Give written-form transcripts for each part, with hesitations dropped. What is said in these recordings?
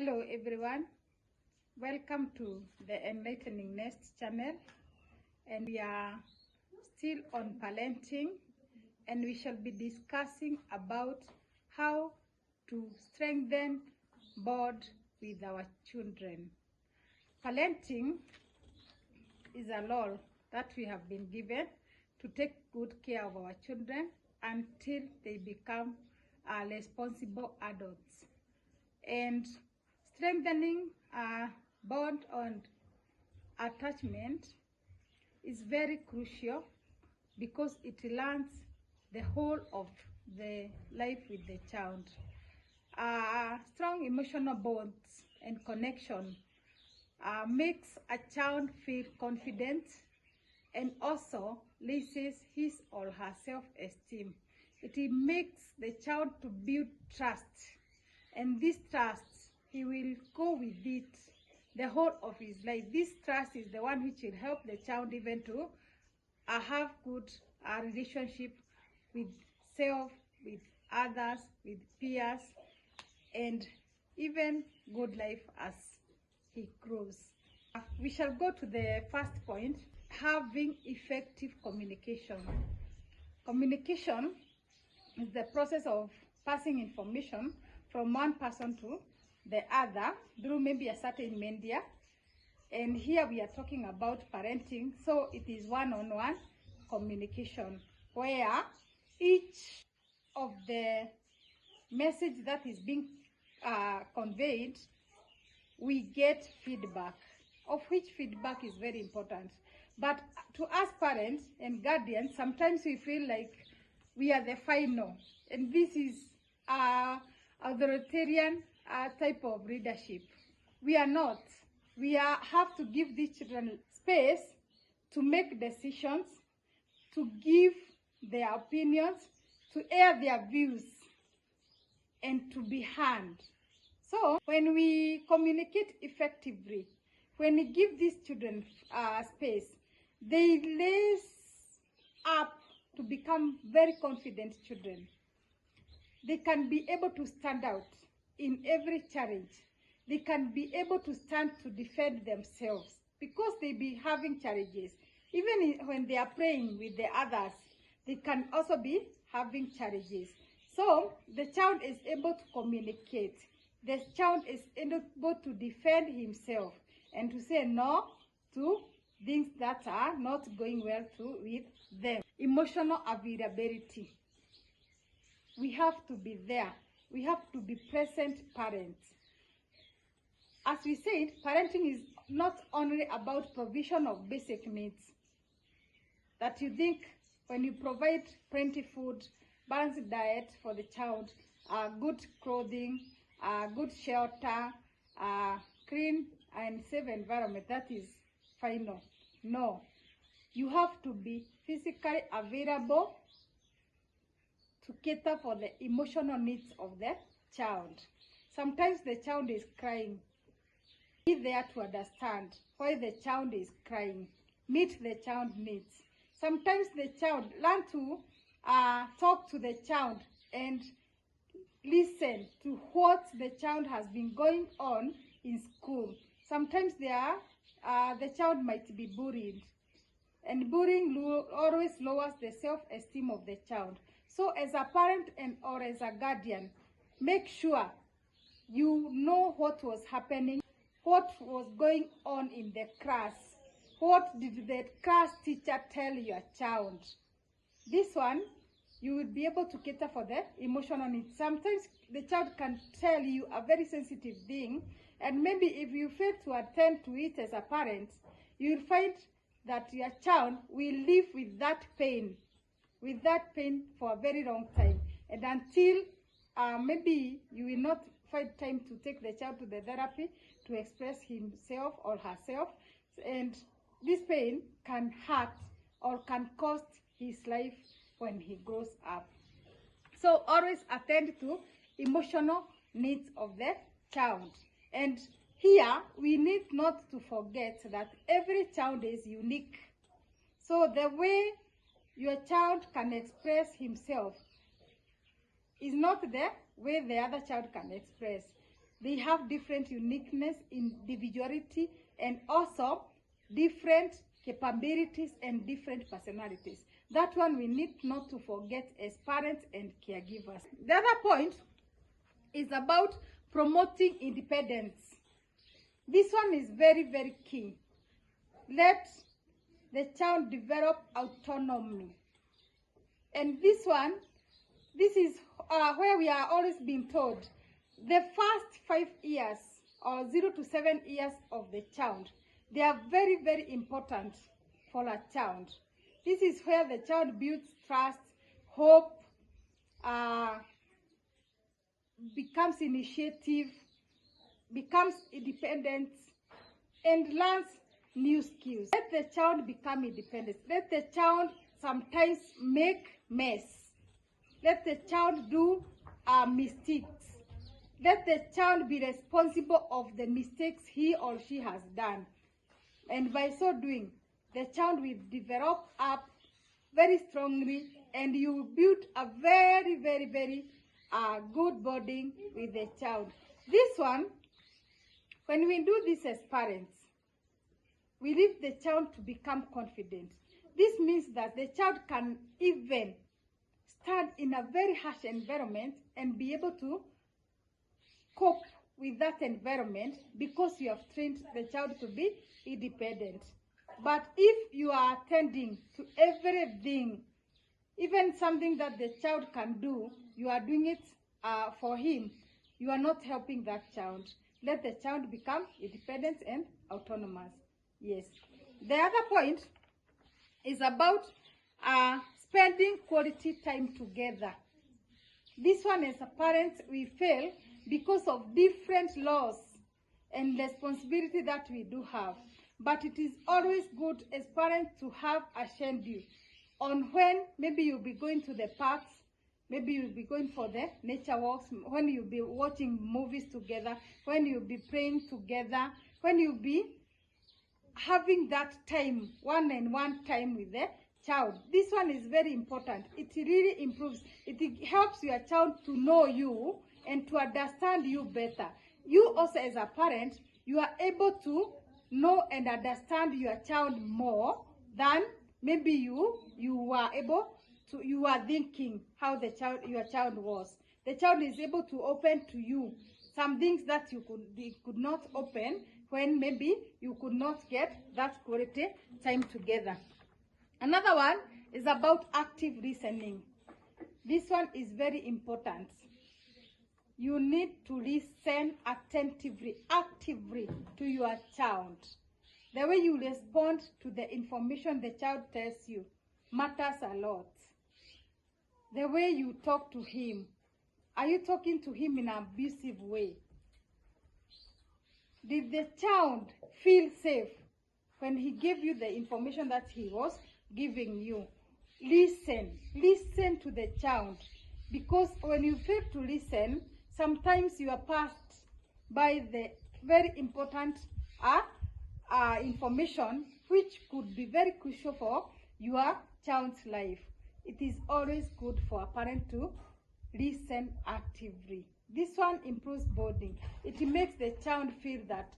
Hello everyone, welcome to the Enlightening Nest channel, and we are still on parenting, and we shall be discussing about how to strengthen bond with our children. Parenting is a role that we have been given to take good care of our children until they become responsible adults. And strengthening a bond and attachment is very crucial because it learns the whole of the life with the child. Strong emotional bonds and connection makes a child feel confident and also raises his or her self-esteem. It makes the child to build trust, and this trust, he will go with it the whole of his life. This trust is the one which will help the child even to have good relationship with self, with others, with peers, and even good life as he grows. We shall go to the first point, having effective communication. Communication is the process of passing information from one person to the other through maybe a certain media, and here we are talking about parenting, so it is one-on-one communication where each of the message that is being conveyed, we get feedback, of which feedback is very important. But to us parents and guardians, sometimes we feel like we are the final, and this is authoritarian type of leadership. We are not. We have to give these children space to make decisions, to give their opinions, to air their views, and to be heard. So when we communicate effectively, when we give these children space, they raise up to become very confident children. They can be able to stand out in every challenge. They can be able to stand to defend themselves because they be having challenges. Even when they are playing with the others, they can also be having challenges. So the child is able to communicate. The child is able to defend himself and to say no to things that are not going well with them. Emotional availability. We have to be there. We have to be present parents. As we said, parenting is not only about provision of basic needs. That you think when you provide plenty food, balanced diet for the child, good clothing, good shelter, clean and safe environment, that is final. No, you have to be physically available to cater for the emotional needs of the child. Sometimes the child is crying. Be there to understand why the child is crying. Meet the child needs. Sometimes the child learn to talk to the child and listen to what the child has been going on in school. Sometimes the child might be bullied, and bullying always lowers the self-esteem of the child. So as a parent or as a guardian, make sure you know what was happening, what was going on in the class, what did the class teacher tell your child. This one, you will be able to cater for the emotional needs. Sometimes the child can tell you a very sensitive thing, and maybe if you fail to attend to it as a parent, you will find that your child will live with that pain for a very long time, and until maybe you will not find time to take the child to the therapy to express himself or herself, and this pain can hurt or can cost his life when he grows up. So always attend to emotional needs of the child. And here we need not to forget that every child is unique. So the way your child can express himself is not the way the other child can express. They have different uniqueness, individuality, and also different capabilities and different personalities. That one we need not to forget as parents and caregivers. The other point is about promoting independence. This one is very, very key. Let the child develop autonomy. And this one, this is where we are always being told the first 5 years or 0 to 7 years of the child, they are very, very important for a child. This is where the child builds trust, hope, becomes initiative, becomes independent, and learns new skills. Let the child become independent. Let the child sometimes make mess. Let the child do mistakes. Let the child be responsible of the mistakes he or she has done. And by so doing, the child will develop up very strongly, and you will build a very, very, very good bonding with the child. This one, when we do this as parents, we leave the child to become confident. This means that the child can even stand in a very harsh environment and be able to cope with that environment because you have trained the child to be independent. But if you are attending to everything, even something that the child can do, you are doing it for him, you are not helping that child. Let the child become independent and autonomous. Yes. The other point is about spending quality time together. This one, as a parent, we fail because of different laws and responsibility that we do have. But it is always good as parents to have a schedule on when maybe you'll be going to the parks, maybe you'll be going for the nature walks, when you'll be watching movies together, when you'll be praying together, when you'll be having that time, one-on-one time with the child. This one is very important. It really improves. It helps your child to know you and to understand you better. You also, as a parent, you are able to know and understand your child more than maybe you were able to, you are thinking how your child was. The child is able to open to you some things that they could not open when maybe you could not get that quality time together. Another one is about active listening. This one is very important. You need to listen attentively, actively to your child. The way you respond to the information the child tells you matters a lot. The way you talk to him. Are you talking to him in an abusive way? Did the child feel safe when he gave you the information that he was giving you? Listen. Listen to the child. Because when you fail to listen, sometimes you are passed by the very important information which could be very crucial for your child's life. It is always good for a parent to listen actively. This one improves bonding. It makes the child feel that,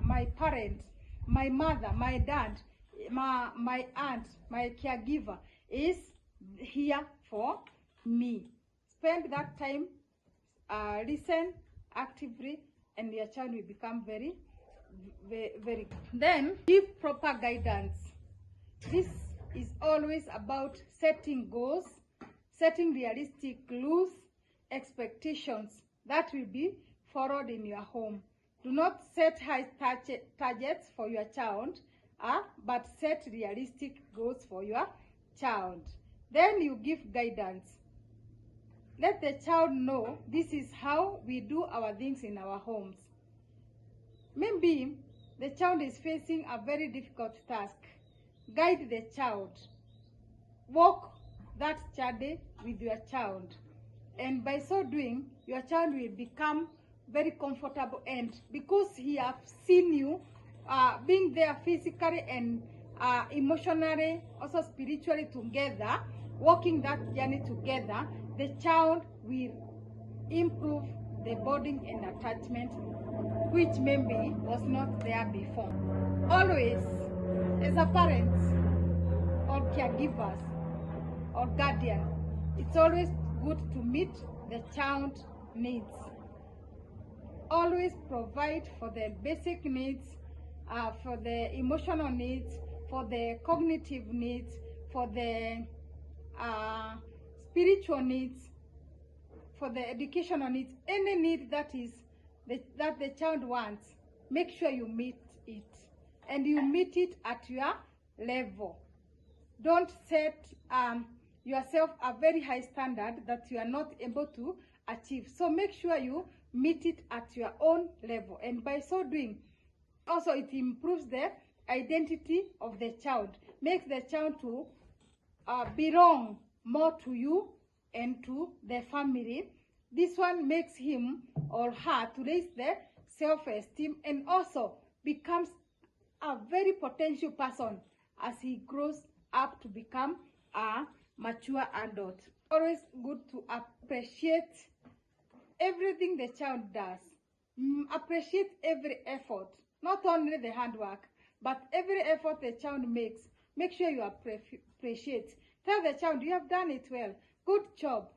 my parent, my mother, my dad, my aunt, my caregiver is here for me. Spend that time, listen actively, and your child will become very, very, very good. Then, give proper guidance. This is always about setting goals, setting realistic rules, expectations that will be followed in your home. Do not set high targets for your child, but set realistic goals for your child. Then you give guidance. Let the child know this is how we do our things in our homes. Maybe the child is facing a very difficult task. Guide the child. Walk that journey with your child. And by so doing, your child will become very comfortable, and because he has seen you being there physically and emotionally, also spiritually together, walking that journey together, the child will improve the bonding and attachment which maybe was not there before. Always, as a parent or caregivers or guardian, it's always good to meet the child needs. Always provide for the basic needs, for the emotional needs, for the cognitive needs, for the spiritual needs, for the educational needs. Any need that the child wants, make sure you meet it, and you meet it at your level. Don't set yourself a very high standard that you are not able to achieve. So make sure you meet it at your own level, and by so doing, also it improves the identity of the child, makes the child to belong more to you and to the family. This one makes him or her to raise their self-esteem, and also becomes a very potential person as he grows up to become a mature adult. Always good to appreciate everything the child does. Appreciate every effort, not only the hard work, but every effort the child makes. Make sure you appreciate. Tell the child, you have done it well. Good job.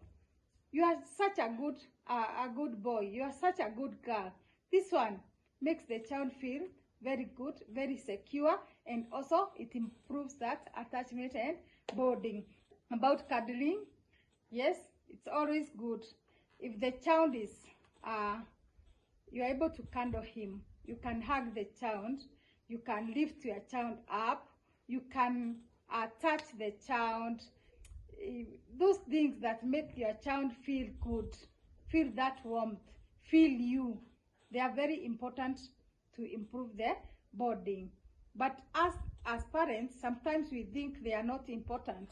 You are such a good boy. You are such a good girl. This one makes the child feel very good, very secure, and also it improves that attachment and bonding. About cuddling, yes, it's always good. If the child is, you are able to cuddle him, you can hug the child, you can lift your child up, you can touch the child. Those things that make your child feel good, feel that warmth, feel you, they are very important to improve their bonding. But as parents, sometimes we think they are not important.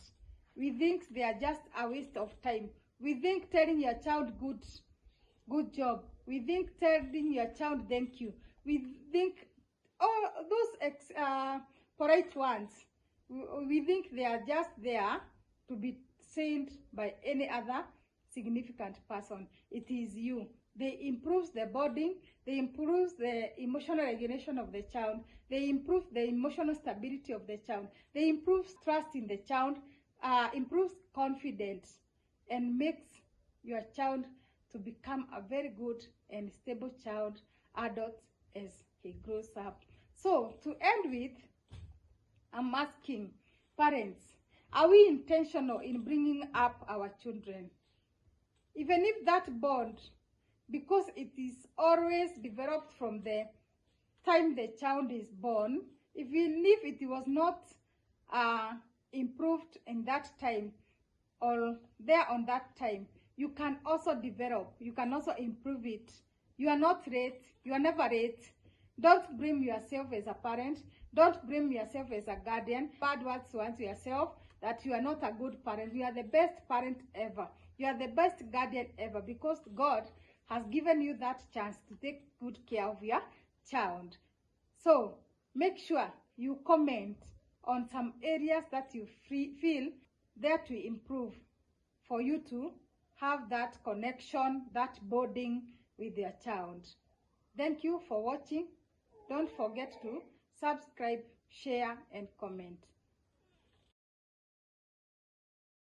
We think they are just a waste of time. We think telling your child good job. We think telling your child thank you. We think those polite ones. We think they are just there to be said by any other significant person. It is you. They improve the bonding, they improve the emotional regulation of the child, they improve the emotional stability of the child, they improve trust in the child, improves confidence, and makes your child to become a very good and stable child adult as he grows up. So to end with, I'm asking parents, are we intentional in bringing up our children? Even if that bond, because it is always developed from the time the child is born, even if it was not improved in that time or there on that time, you can also develop, you can also improve it. You are not late, you are never late. Don't blame yourself as a parent, don't blame yourself as a guardian. Bad words towards yourself that you are not a good parent. You are the best parent ever. You are the best guardian ever, because God has given you that chance to take good care of your child. So make sure you comment on some areas that you feel there to improve, for you to have that connection, that bonding with your child. Thank you for watching. Don't forget to subscribe, share, and comment.